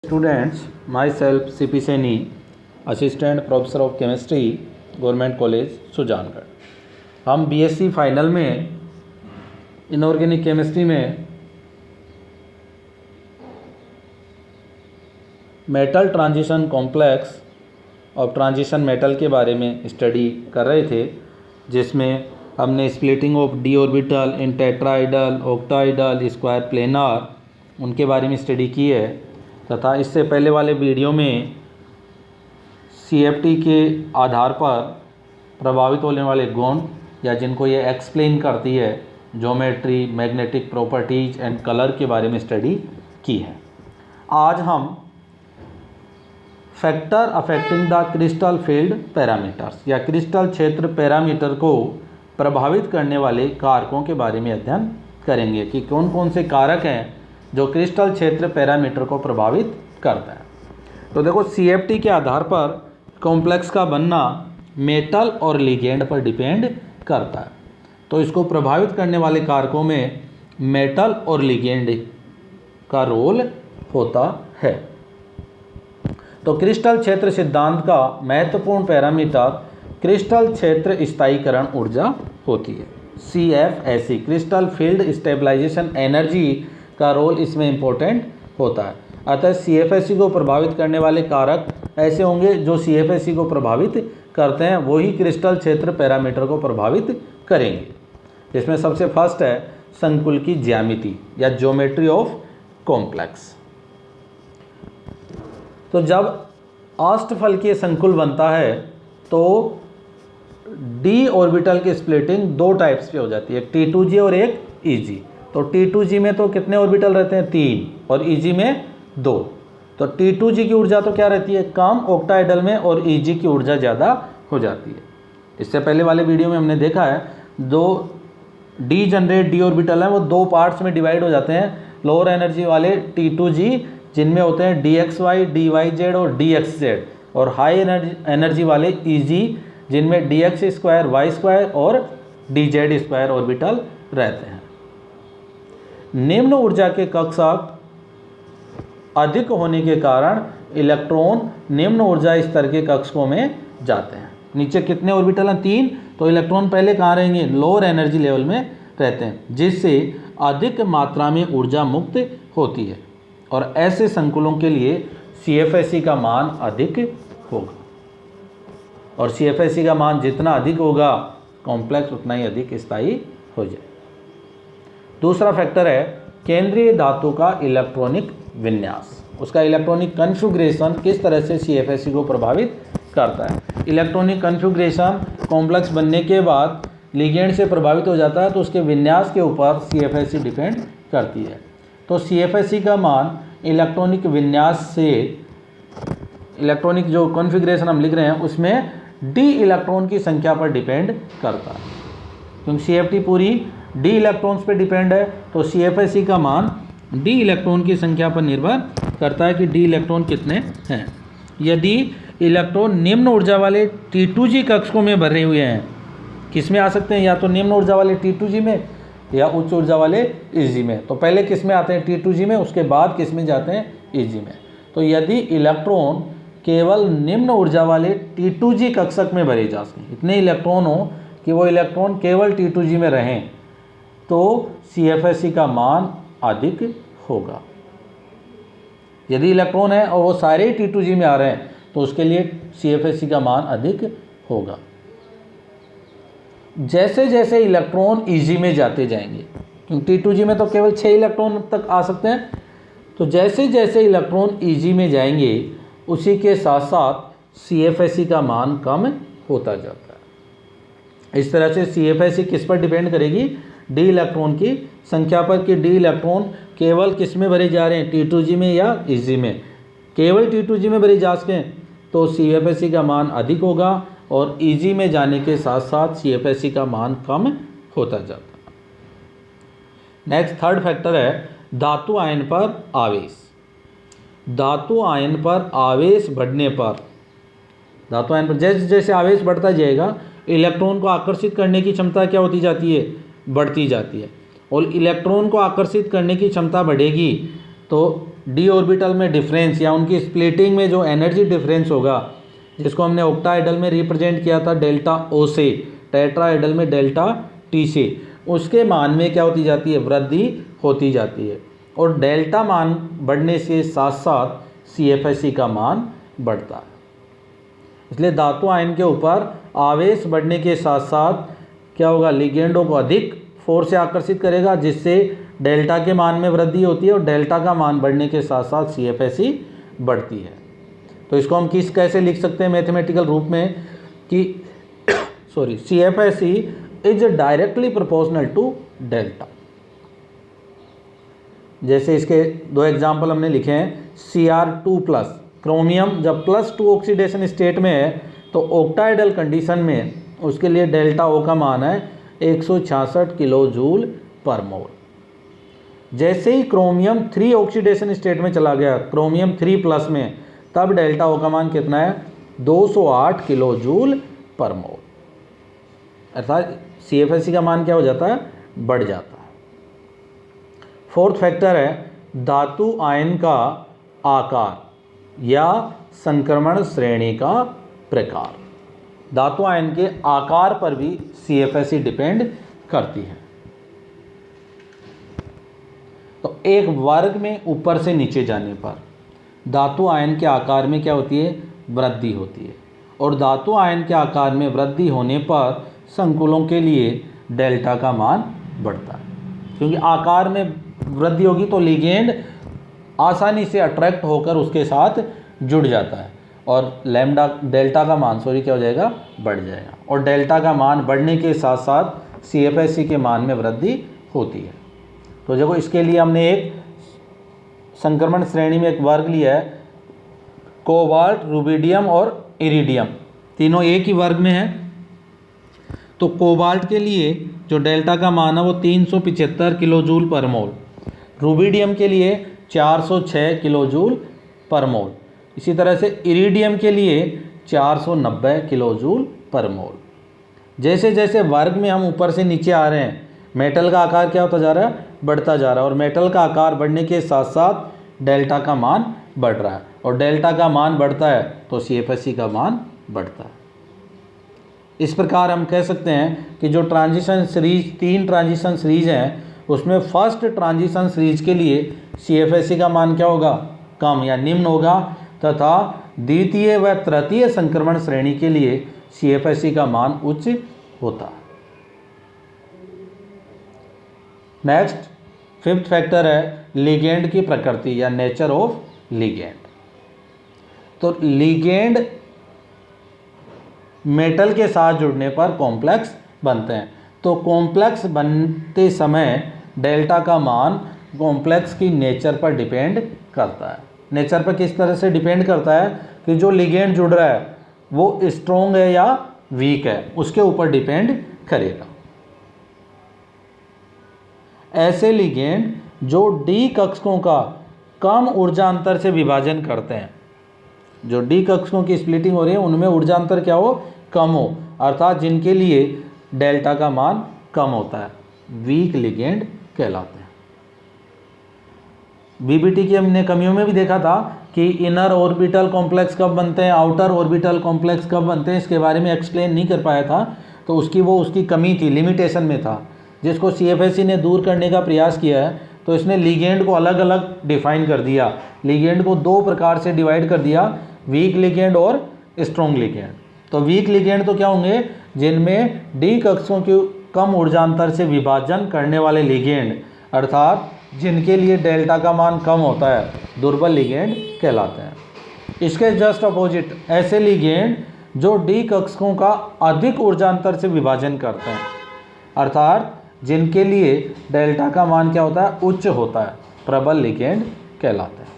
Students, myself CP Saini, Assistant Professor of Chemistry, Government College, Sujangarh. हम BSc final में inorganic chemistry में metal transition complex और transition metal के बारे में स्टडी कर रहे थे, जिसमें हमने splitting of D orbital in टेट्राइडल, ऑक्टाइडल, square planar उनके बारे में स्टडी की है तथा इससे पहले वाले वीडियो में CFT के आधार पर प्रभावित होने वाले गुण या जिनको ये एक्सप्लेन करती है geometry, magnetic properties and colour के बारे में स्टडी की है। आज हम factor affecting the crystal field parameters या क्रिस्टल क्षेत्र पैरामीटर को प्रभावित करने वाले कारकों के बारे में अध्ययन करेंगे कि कौन कौन से कारक हैं जो क्रिस्टल क्षेत्र पैरामीटर को प्रभावित करता है। तो देखो, CFT के आधार पर कॉम्प्लेक्स का बनना मेटल और लिगेंड पर डिपेंड करता है। तो इसको प्रभावित करने वाले कारकों में मेटल और लिगेंड का रोल होता है। तो क्रिस्टल क्षेत्र सिद्धांत का महत्वपूर्ण पैरामीटर क्रिस्टल क्षेत्र स्थायीकरण ऊर्जा होती है, CFSE, crystal field stabilisation energy का रोल इसमें इम्पोर्टेंट होता है। अतः CFSE को प्रभावित करने वाले कारक ऐसे होंगे जो CFSE को प्रभावित करते हैं, वही क्रिस्टल क्षेत्र पैरामीटर को प्रभावित करेंगे। इसमें सबसे फर्स्ट है संकुल की ज्यामिति या ज्योमेट्री ऑफ कॉम्प्लेक्स। तो जब अष्टफलकीय संकुल बनता है तो d ऑर्बिटल की स्प्लिटिंग दो टाइप्स पे हो जाती है, एक T2G और एक EG। तो T2G में तो कितने ऑर्बिटल रहते हैं? 3, और EG में 2। तो T2G की ऊर्जा तो क्या रहती है? कम ऑक्टाइडल में, और EG की ऊर्जा ज़्यादा हो जाती है। इससे पहले वाले वीडियो में हमने देखा है दो डी जनरेट डी ऑर्बिटल हैं, वो दो पार्ट्स में डिवाइड हो जाते हैं। लोअर एनर्जी वाले T2G जिनमें होते हैं DXY, DYZ और DXZ, और हाई एनर्जी वाले EG जिनमें DX स्क्वायर, Y स्क्वायर और DZ स्क्वायर ऑर्बिटल रहते हैं। निम्न ऊर्जा के कक्षक अधिक होने के कारण इलेक्ट्रॉन निम्न ऊर्जा स्तर के कक्षकों में जाते हैं। नीचे कितने ऑर्बिटल हैं? 3। तो इलेक्ट्रॉन पहले कहाँ रहेंगे? लोअर एनर्जी लेवल में रहते हैं, जिससे अधिक मात्रा में ऊर्जा मुक्त होती है, और ऐसे संकुलों के लिए CFSE का मान अधिक होगा, और CFSE का मान जितना अधिक होगा कॉम्प्लेक्स उतना ही अधिक स्थायी हो जाए। दूसरा फैक्टर है केंद्रीय धातु का इलेक्ट्रॉनिक विन्यास, उसका इलेक्ट्रॉनिक कन्फिग्रेशन किस तरह से CFSE को प्रभावित करता है। इलेक्ट्रॉनिक कन्फिग्रेशन कॉम्प्लेक्स बनने के बाद लिगेंड से प्रभावित हो जाता है, तो उसके विन्यास के ऊपर CFSE डिपेंड करती है। तो CFSE का मान इलेक्ट्रॉनिक विन्यास से, इलेक्ट्रॉनिक जो कॉन्फ़िगरेशन हम लिख रहे हैं उसमें डी इलेक्ट्रॉन की संख्या पर डिपेंड करता है, क्योंकि CFT पूरी डी इलेक्ट्रॉन्स पे डिपेंड है। तो CFSE का मान डी इलेक्ट्रॉन की संख्या पर निर्भर करता है कि डी इलेक्ट्रॉन कितने हैं। यदि इलेक्ट्रॉन निम्न ऊर्जा वाले T2G कक्षकों में भरे हुए हैं, किस में आ सकते हैं? या तो निम्न ऊर्जा वाले T2G में या उच्च ऊर्जा वाले EG में। तो पहले किस में आते हैं? T2G में, उसके बाद किस में जाते हैं? EG में। तो यदि इलेक्ट्रॉन केवल निम्न ऊर्जा वाले T2G कक्षक में भरे जा सकें, इतने इलेक्ट्रॉन हो कि वो इलेक्ट्रॉन केवल T2G में रहें, तो CFSE का मान अधिक होगा। यदि इलेक्ट्रॉन है और वो सारे T2G में आ रहे हैं तो उसके लिए CFSE का मान अधिक होगा। जैसे जैसे इलेक्ट्रॉन EG में जाते जाएंगे, क्योंकि T2G में तो केवल 6 इलेक्ट्रॉन तक आ सकते हैं, तो जैसे जैसे इलेक्ट्रॉन EG में जाएंगे उसी के साथ साथ CFSE का मान कम होता जाता है। इस तरह से CFSE किस पर डिपेंड करेगी? डी इलेक्ट्रॉन की संख्या पर, कि डी इलेक्ट्रॉन केवल किस में भरे जा रहे हैं? T2G में या EG में। केवल T2G में भरे जा सकें तो CFSE का मान अधिक होगा, और EG में जाने के साथ साथ CFSE का मान कम होता जाता है। नेक्स्ट थर्ड फैक्टर है धातु आयन पर आवेश। धातु आयन पर आवेश बढ़ने पर, धातु आयन पर जैसे जैसे आवेश बढ़ता जाएगा इलेक्ट्रॉन को आकर्षित करने की क्षमता क्या होती जाती है? बढ़ती जाती है। और इलेक्ट्रॉन को आकर्षित करने की क्षमता बढ़ेगी तो डी ऑर्बिटल में डिफरेंस या उनकी स्प्लिटिंग में जो एनर्जी डिफरेंस होगा, जिसको हमने ऑक्टाहेड्रल में रिप्रेजेंट किया था डेल्टा ओ से, टेट्राहेड्रल में डेल्टा टी से, उसके मान में क्या होती जाती है, वृद्धि होती जाती है। और डेल्टा मान बढ़ने के साथ साथ CFSE का मान बढ़ता है। इसलिए धातु आयन के ऊपर आवेश बढ़ने के साथ साथ क्या होगा, लिगेंडों को अधिक फोर्स से आकर्षित करेगा, जिससे डेल्टा के मान में वृद्धि होती है और डेल्टा का मान बढ़ने के साथ साथ CFSE बढ़ती है। तो इसको हम कैसे लिख सकते हैं मैथमेटिकल रूप में कि CFSE is directly proportional to delta. जैसे इसके दो एग्जाम्पल हमने लिखे हैं, Cr2+, क्रोमियम जब +2 ऑक्सीडेशन स्टेट में है तो ऑक्टाहेड्रल कंडीशन में उसके लिए डेल्टा O का मान है 166 किलो जूल पर मोल। जैसे ही क्रोमियम 3 ऑक्सीडेशन स्टेट में चला गया, क्रोमियम 3+ में, तब डेल्टा O का मान कितना है, 208 किलो जूल पर मोल। अर्थात CFSE का मान क्या हो जाता है, बढ़ जाता है। फोर्थ फैक्टर है धातु आयन का आकार या संक्रमण श्रेणी का प्रकार। धातु आयन के आकार पर भी CFSE डिपेंड करती है। तो एक वर्ग में ऊपर से नीचे जाने पर धातु आयन के आकार में क्या होती है, वृद्धि होती है, और धातु आयन के आकार में वृद्धि होने पर संकुलों के लिए डेल्टा का मान बढ़ता है। क्योंकि आकार में वृद्धि होगी तो लिगेंड आसानी से अट्रैक्ट होकर उसके साथ जुड़ जाता है और डेल्टा का मान क्या हो जाएगा, बढ़ जाएगा। और डेल्टा का मान बढ़ने के साथ साथ CFSE के मान में वृद्धि होती है। तो देखो इसके लिए हमने एक संक्रमण श्रेणी में एक वर्ग लिया है, कोबाल्ट, रुबिडियम और इरिडियम, तीनों एक ही वर्ग में है। तो कोबाल्ट के लिए जो डेल्टा का मान है वो 375 किलो जूल पर मोल, रुबिडियम के लिए 406 किलो जूल पर मोल, इसी तरह से इरिडियम के लिए 490 किलो जूल पर मोल। जैसे जैसे वर्ग में हम ऊपर से नीचे आ रहे हैं, मेटल का आकार क्या होता जा रहा है, बढ़ता जा रहा है, और मेटल का आकार बढ़ने के साथ साथ डेल्टा का मान बढ़ रहा है, और डेल्टा का मान बढ़ता है तो CFSE का मान बढ़ता है। इस प्रकार हम कह सकते हैं कि जो ट्रांजिशन सीरीज, 3 ट्रांजिशन सीरीज हैं, उसमें फर्स्ट ट्रांजिशन सीरीज के लिए CFSE का मान क्या होगा, कम या निम्न होगा, तथा द्वितीय व तृतीय संक्रमण श्रेणी के लिए CFSE का मान उच्च होता है। नेक्स्ट फिफ्थ फैक्टर है लिगेंड की प्रकृति या नेचर ऑफ लिगेंड। तो लिगेंड मेटल के साथ जुड़ने पर कॉम्प्लेक्स बनते हैं। तो कॉम्प्लेक्स बनते समय डेल्टा का मान कॉम्प्लेक्स की नेचर पर डिपेंड करता है। नेचर पर किस तरह से डिपेंड करता है कि जो लिगेंड जुड़ रहा है वो स्ट्रॉन्ग है या वीक है, उसके ऊपर डिपेंड करेगा। ऐसे लिगेंड जो डी कक्षकों का कम ऊर्जा अंतर से विभाजन करते हैं, जो डी कक्षकों की स्प्लिटिंग हो रही है उनमें ऊर्जा अंतर क्या हो, कम हो, अर्थात जिनके लिए डेल्टा का मान कम होता है, वीक लिगेंड कहलाते हैं। बीबीटी की हमने कमियों में भी देखा था कि इनर ऑर्बिटल कॉम्प्लेक्स कब बनते हैं, आउटर ऑर्बिटल कॉम्प्लेक्स कब बनते हैं, इसके बारे में एक्सप्लेन नहीं कर पाया था। तो उसकी कमी थी, लिमिटेशन में था, जिसको CFSE ने दूर करने का प्रयास किया है। तो इसने लिगेंड को अलग अलग डिफाइन कर दिया, लिगेंड को 2 प्रकार से डिवाइड कर दिया, वीक लिगेंड और स्ट्रॉन्ग लिगेंड। तो वीक लिगेंड तो क्या होंगे, जिनमें डी कक्षकों की कम ऊर्जांतर से विभाजन करने वाले लिगेंड, अर्थात जिनके लिए डेल्टा का मान कम होता है, दुर्बल लिगेंड कहलाते हैं। इसके जस्ट अपोजिट ऐसे लिगेंड जो डी कक्षकों का अधिक ऊर्जांतर से विभाजन करते हैं, अर्थात जिनके लिए डेल्टा का मान क्या होता है, उच्च होता है, प्रबल लिगेंड कहलाते हैं।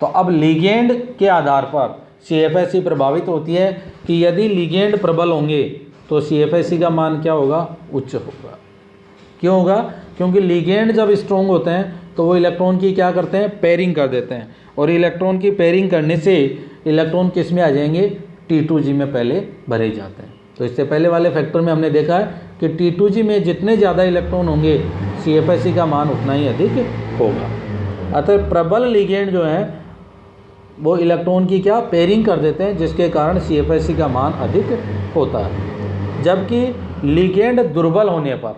तो अब लिगेंड के आधार पर CFSE प्रभावित होती है कि यदि लिगेंड प्रबल होंगे तो CFSE का मान क्या होगा, उच्च होगा। क्यों होगा, क्योंकि लिगेंड जब स्ट्रॉन्ग होते हैं तो वो इलेक्ट्रॉन की क्या करते हैं, पेयरिंग कर देते हैं, और इलेक्ट्रॉन की पेयरिंग करने से इलेक्ट्रॉन किस में आ जाएंगे, T2G में पहले भरे जाते हैं। तो इससे पहले वाले फैक्टर में हमने देखा है कि T2G में जितने ज़्यादा इलेक्ट्रॉन होंगे CFSE का मान उतना ही अधिक होगा। अतः प्रबल लिगेंड जो है वो इलेक्ट्रॉन की क्या पेयरिंग कर देते हैं, जिसके कारण CFSE का मान अधिक होता है। जबकि लिगेंड दुर्बल होने पर,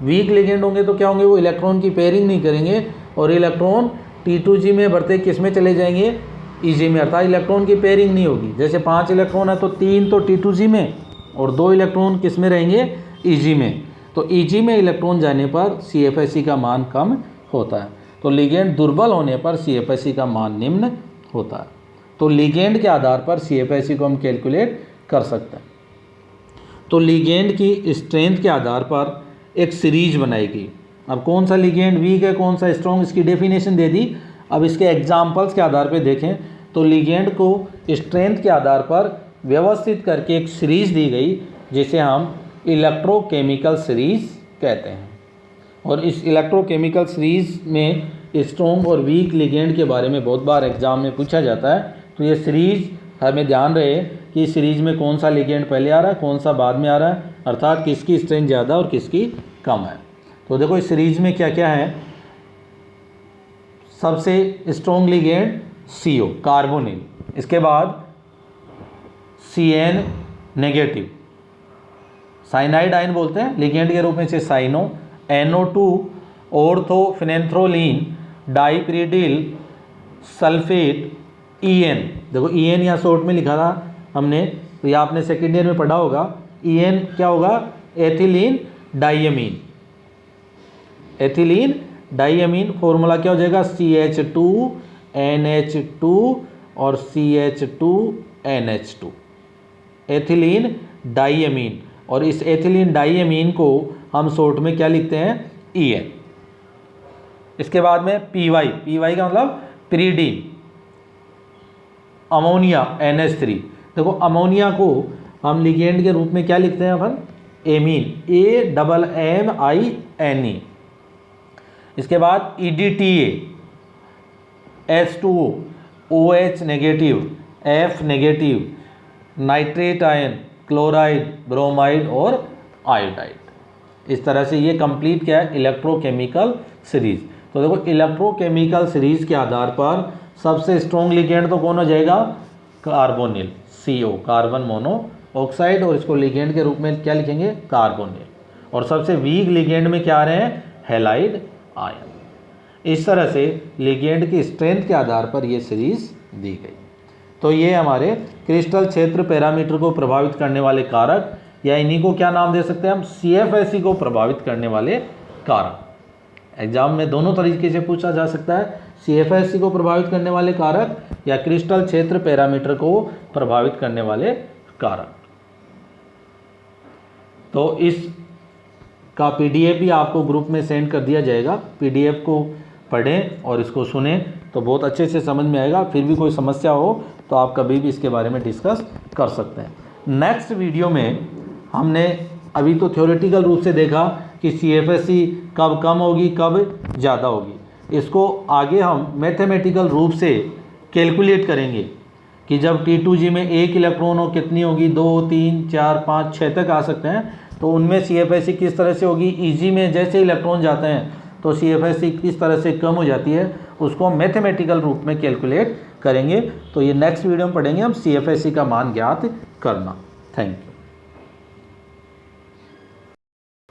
वीक लिगेंड होंगे तो क्या होंगे, वो इलेक्ट्रॉन की पेयरिंग नहीं करेंगे और इलेक्ट्रॉन T2G में बढ़ते किस में चले जाएंगे, EG में, अर्थात इलेक्ट्रॉन की पेयरिंग नहीं होगी। जैसे 5 इलेक्ट्रॉन है तो 3 तो T2G में और 2 इलेक्ट्रॉन किस में रहेंगे, EG में। तो EG में इलेक्ट्रॉन जाने पर CFSE का मान कम होता है। तो लिगेंड दुर्बल होने पर CFSE का मान निम्न होता है। तो लिगेंड के आधार पर CFSE को हम कैलकुलेट कर सकते हैं। तो लिगेंड की स्ट्रेंथ के आधार पर एक सीरीज बनाएगी। अब कौन सा लिगेंड वीक है, कौन सा स्ट्रॉन्ग, इसकी डेफिनेशन दे दी। अब इसके एग्जाम्पल्स के आधार पर देखें तो लिगेंड को स्ट्रेंथ के आधार पर व्यवस्थित करके एक सीरीज दी गई, जिसे हम इलेक्ट्रोकेमिकल सीरीज कहते हैं। और इस इलेक्ट्रोकेमिकल सीरीज में स्ट्रॉन्ग और वीक लिगेंड के बारे में बहुत बार एग्जाम में पूछा जाता है। तो ये सीरीज हमें ध्यान रहे कि इस सीरीज में कौन सा लिगेंड पहले आ रहा है, कौन सा बाद में आ रहा है, अर्थात किसकी स्ट्रेंथ ज़्यादा और किसकी कम है। तो देखो इस सीरीज में क्या क्या है। सबसे स्ट्रॉन्ग लिगेंड CO कार्बोनिल, इसके बाद CN नेगेटिव, साइनाइड आयन बोलते हैं लिगेंड के रूप में, से साइनो, NO2 ऑर्थोफिनेंथ्रोलिन, डाइप्रिडिल सल्फेट, EN। देखो EN यहाँ शॉर्ट में लिखा था हमने, तो ये आपने सेकेंड ईयर में पढ़ा होगा। EN क्या होगा, ethylene diamine. Ethylene diamine formula क्या हो जाएगा, CH2NH2 और CH2NH2, एथिलीन डाइएमीन। और इस एथिलीन डाइएमीन को हम शॉर्ट में क्या लिखते हैं, EN। इसके बाद में PY का मतलब पिरीडीन, अमोनिया NH3। देखो अमोनिया को हम लिगेंड के रूप में क्या लिखते हैं अपन, एमीन, AMMINE। इसके बाद EDTA, H2O, OH negative, F negative, nitrate ion, chloride, bromide और आयोडाइड। इस तरह से ये कंप्लीट क्या है, इलेक्ट्रोकेमिकल सीरीज। तो देखो इलेक्ट्रोकेमिकल सीरीज के आधार पर सबसे स्ट्रॉन्ग लिगेंड तो कौन हो जाएगा, कार्बोनिल, CO, कार्बन मोनोऑक्साइड, और इसको लिगेंड के रूप में क्या लिखेंगे, कार्बोनिल। और सबसे वीक लिगेंड में क्या आ रहे हैं, हैलाइड आयन। इस तरह से लिगेंड की स्ट्रेंथ के आधार पर ये सीरीज दी गई। तो ये हमारे क्रिस्टल क्षेत्र पैरामीटर को प्रभावित करने वाले कारक, या इन्हीं को क्या नाम दे सकते हैं हम, CFSE को प्रभावित करने वाले कारक। एग्जाम में दोनों तरीके से पूछा जा सकता है, CFSE को प्रभावित करने वाले कारक या क्रिस्टल क्षेत्र पैरामीटर को प्रभावित करने वाले कारक। तो इस का PDF भी आपको ग्रुप में सेंड कर दिया जाएगा। PDF को पढ़ें और इसको सुने तो बहुत अच्छे से समझ में आएगा। फिर भी कोई समस्या हो तो आप कभी भी इसके बारे में डिस्कस कर सकते हैं। नेक्स्ट वीडियो में हमने अभी तो थ्योरेटिकल रूप से देखा कि CFSE कब कम होगी, कब ज़्यादा होगी। इसको आगे हम मैथमेटिकल रूप से कैलकुलेट करेंगे कि जब T2G में एक इलेक्ट्रॉन हो कितनी होगी, 2, 3, 4, 5, 6 तक आ सकते हैं। तो उनमें CFSE किस तरह से होगी, EG में जैसे इलेक्ट्रॉन जाते हैं तो CFSE किस तरह से कम हो जाती है, उसको हम मैथमेटिकल रूप में कैलकुलेट करेंगे। तो ये नेक्स्ट वीडियो में पढ़ेंगे हम CFSE का मान ज्ञात करना। Thank you.